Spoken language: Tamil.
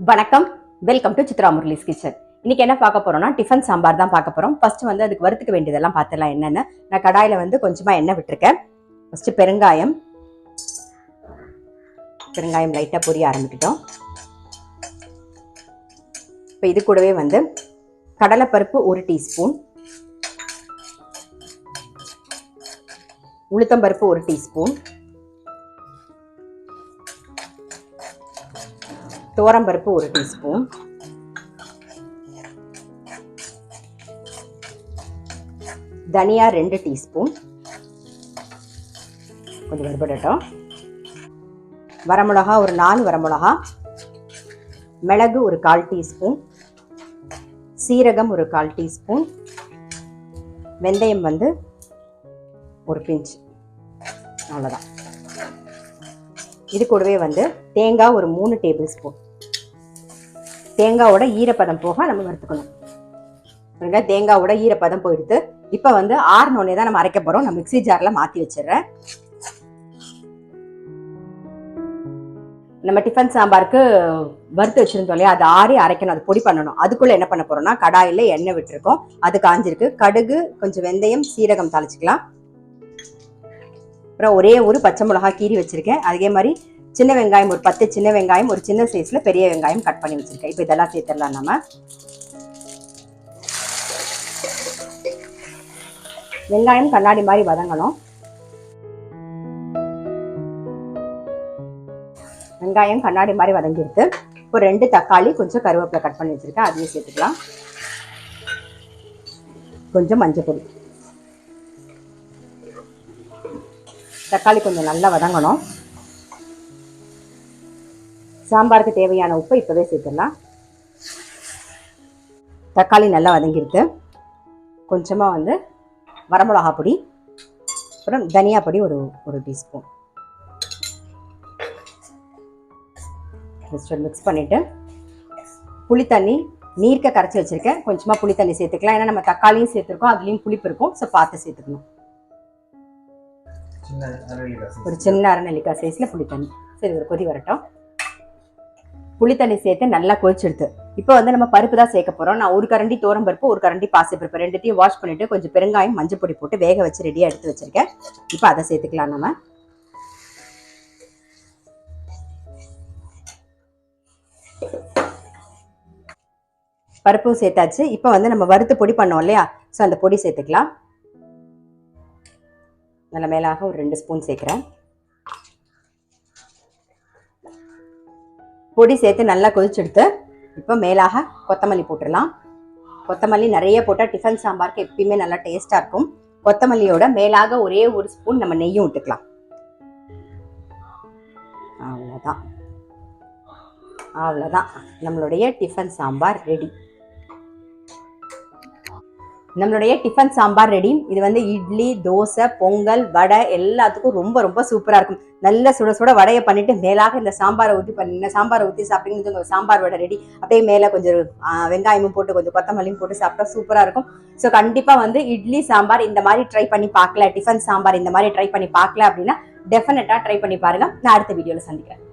வணக்கம், welcome to Chitra Murali's kitchen. இன்னைக்கு என்ன பார்க்க போறோம்னா டிஃபன் சாம்பார் தான் பார்க்க போறோம். ஃபர்ஸ்ட் வந்து அதுக்கு வறுத்துக்க வேண்டியதெல்லாம் பார்த்துலாம். என்னென்ன நான் கடாயில வந்து கொஞ்சமா எண்ணெய் விட்டுருக்கேன். ஃபர்ஸ்ட் பெருங்காயம் லைட்டா பொரிய ஆரம்பிக்கிட்டோம். இப்போ இது கூடவே வந்து கடலைப்பருப்பு 1 டீஸ்பூன், உளுத்தம்பருப்பு 1 டீஸ்பூன், துவரம்பருப்பு 1 டீஸ்பூன், தனியா 2 டீஸ்பூன், கொஞ்சம் வறுபடட்டும். வரமிளகா ஒரு 4 வரமிளகா, மிளகு ஒரு 1/4 டீஸ்பூன், சீரகம் ஒரு 1/4 டீஸ்பூன், வெந்தயம் வந்து ஒரு பிஞ்ச், அவ்வளோதான். இது கூடவே வந்து தேங்காய் ஒரு 3 டேபிள் ஸ்பூன். தேங்காவோட ஈரப்பதம் போக நம்ம வறுத்துக்கணும். தேங்காவோட ஈரப்பதம் போயிடுது. இப்போ வந்து ஆறுனோடனே தான் நம்ம அரைக்க போறோம். நான் மிக்ஸி ஜார்ல மாத்தி வச்சிடுறேன். நம்ம டிஃபன் சாம்பாருக்கு வறுத்து வச்சிருந்தோம் இல்லையா, அது ஆறி அரைக்கணும், அது பொடி பண்ணணும். அதுக்குள்ள என்ன பண்ண போறோம்னா கடாயில எண்ணெய் விட்டுருக்கோம், அது காஞ்சிருக்கு. கடுகு, கொஞ்சம் வெந்தயம், சீரகம் தாளிச்சுக்கலாம். அப்புறம் ஒரே ஒரு பச்சை மிளகா கீரி வச்சிருக்கேன். அதே மாதிரி சின்ன வெங்காயம் ஒரு 10 சின்ன வெங்காயம், ஒரு சின்ன சைஸ்ல பெரிய வெங்காயம் கட் பண்ணி வச்சிருக்கேன். இப்போ இதெல்லாம் சேர்த்துடலாம். நம்ம வெங்காயம் கண்ணாடி மாதிரி வதங்கணும். வெங்காயம் கண்ணாடி மாதிரி வதங்கிடுது. ஒரு 2 தக்காளி, கொஞ்சம் கருவேப்பிலை கட் பண்ணி வச்சிருக்கேன், அதையும் சேர்த்துக்கலாம். கொஞ்சம் மஞ்சள் பொடி. தக்காளி கொஞ்சம் நல்லா வதங்கணும். சாம்பாருக்கு தேவையான உப்பை இப்பவே சேர்த்துடலாம். தக்காளி நல்லா வதங்கிடுது. கொஞ்சமா வந்து வரமிளகா பொடி, அப்புறம் தனியா பொடி ஒரு டீஸ்பூன் மிக்ஸ் பண்ணிட்டு, புளி தண்ணி நீர்க்க கரைச்சி வச்சிருக்கேன். கொஞ்சமா புளி தண்ணி சேர்த்துக்கலாம். ஏன்னா நம்ம தக்காளியும் சேர்த்துருக்கோம், அதுலயும் புளிப்பு இருக்கும். ஸோ பார்த்து சேர்த்துக்கணும். ஒரு சின்ன அரை நெல்லிக்காய் சைஸ்ல புளி தண்ணி. சரி, ஒரு கொதி வரட்டும். புளி தண்ணி சேர்த்து நல்லா கொதிச்செடுத்து இப்போ வந்து நம்ம பருப்பு தான் சேர்க்க போறோம். நான் ஒரு கரண்டி தோரம் பருப்பு, ஒரு கரண்டி பாசிப்பருப்பு, ரெண்டுத்தையும் வாஷ் பண்ணிட்டு கொஞ்சம் பெருங்காயம், மஞ்சள் பொடி போட்டு வேக வச்சு ரெடியா எடுத்து வச்சிருக்கேன். இப்போ அதை சேர்த்துக்கலாம். நம்ம பருப்பும் சேர்த்தாச்சு. இப்போ வந்து நம்ம வறுத்து பொடி பண்ணோம் இல்லையா, ஸோ அந்த பொடி சேர்த்துக்கலாம். நல்ல மேலாக ஒரு 2 ஸ்பூன் சேர்க்கிறேன். பொடி சேர்த்து நல்லா கொதிச்செடுத்து இப்போ மேலாக கொத்தமல்லி போட்டுடலாம். கொத்தமல்லி நிறைய போட்டால் டிஃபன் சாம்பாருக்கு எப்பயுமே நல்லா டேஸ்டா இருக்கும். கொத்தமல்லியோட மேலாக ஒரே ஒரு ஸ்பூன் நம்ம நெய்யும் விட்டுக்கலாம். அவ்வளோதான் நம்மளுடைய டிஃபன் சாம்பார் ரெடி. நம்மளுடைய டிஃபன் சாம்பார் ரெடி. இது வந்து இட்லி, தோசை, பொங்கல், வடை எல்லாத்துக்கும் ரொம்ப ரொம்ப சூப்பராக இருக்கும். நல்ல சுட சுட வடையை பண்ணிட்டு மேலாக இந்த சாம்பாரை ஊற்றி சாப்பிட்டீங்கன்னு சாம்பார் வடை ரெடி. அப்படியே மேலே கொஞ்சம் வெங்காயமும் போட்டு கொஞ்சம் கொத்தமல்லியும் போட்டு சாப்பிட்டா சூப்பராக இருக்கும். ஸோ கண்டிப்பாக வந்து இட்லி சாம்பார் இந்த மாதிரி ட்ரை பண்ணி பார்க்கல, டிஃபன் சாம்பார் இந்த மாதிரி ட்ரை பண்ணி பார்க்கல அப்படின்னா டெஃபினட்டாக ட்ரை பண்ணி பாருங்க. நான் அடுத்த வீடியோவில் சந்திக்கிறேன்.